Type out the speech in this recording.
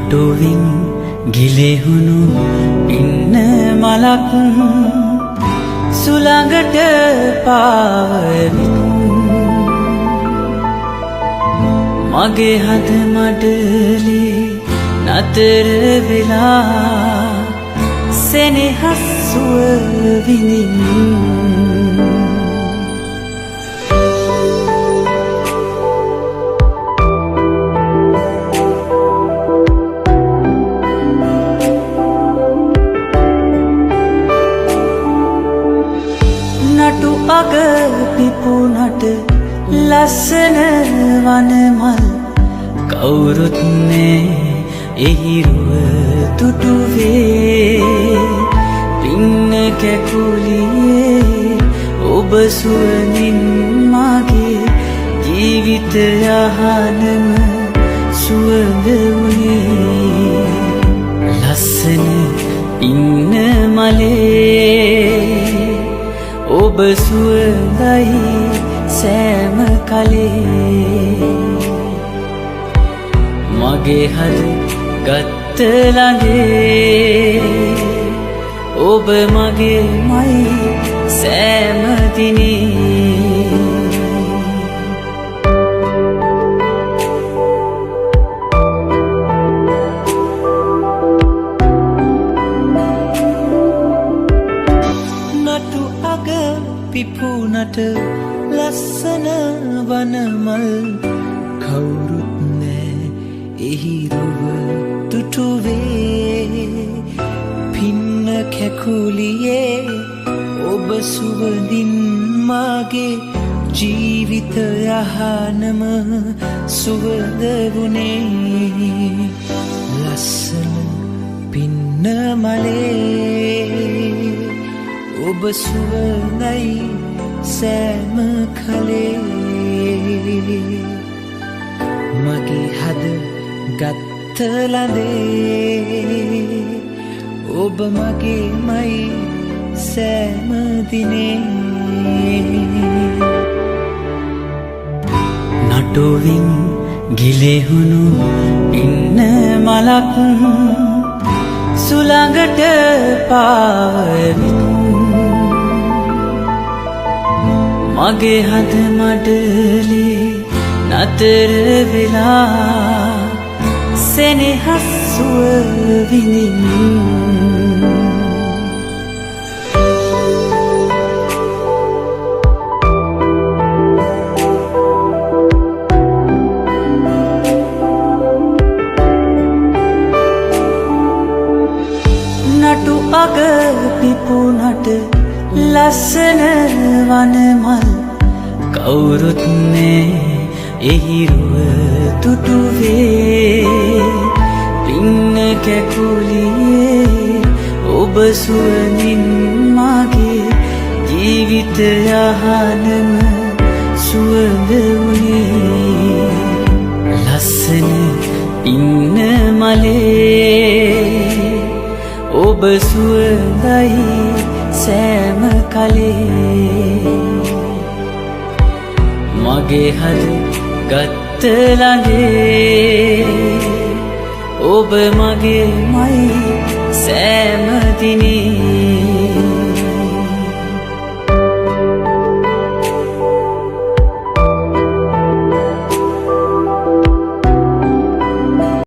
නටුවින් ගිලෙහුණු ඉන්න මලක් සුළඟට පාවමින් මගේ හද මඩලේ නතර වෙලා සෙනෙහස් සුව විඳින්න නටු අග පිපුනට ලස්සන වනමල් කවුරුත් නෑ එහිරුව තුටුවේ පින්න කැකුලියේ ඔබ සුවඳින් මගේ ජීවිත යහනම සුවඳ වුණේ ලස්සන ඉන්න මලේ ඔබ සුවඳයි සෑම කලේ මගේ හද ගත්ත ළඟේ ඔබ මගේ මයි සෑම දිනේ නටු අග පිපුනට ලස්සන වනමල් කවුරුත් නෑ එහිරුව තුටුවේ පින්න කැකුලියේ ඔබ සුවඳින් මගේ ජීවිත යහනම සුවඳ වුණේ ලස්සන පින්න මලේ ඔබ සුවඳයි සෑම කලේ මගේ හද ගත්ත ළඟේ ඔබ මගේ මයි සෑම දිනේ නටුවින් ගිලෙහුණු ඉන්න මලක් සුළඟට පාවමින් මගේ හද මඩලේ නතර වෙලා සෙනෙහස් සුව විඳින්න නටු අග පිපුනට ලස්සන වනමල් කවුරුත් නෑ එහිරුව තුටුවේ පින්න කැකුලියේ ඔබ සුවඳින් මගේ ජීවිත යහනම සුවඳ වුණේ ලස්සන ඉන්න මලේ ඔබ සුවඳයි සෑම කලේ මගේ හද ගත්ත ළඟේ ඔබ මගේ මයි සෑම දිනේ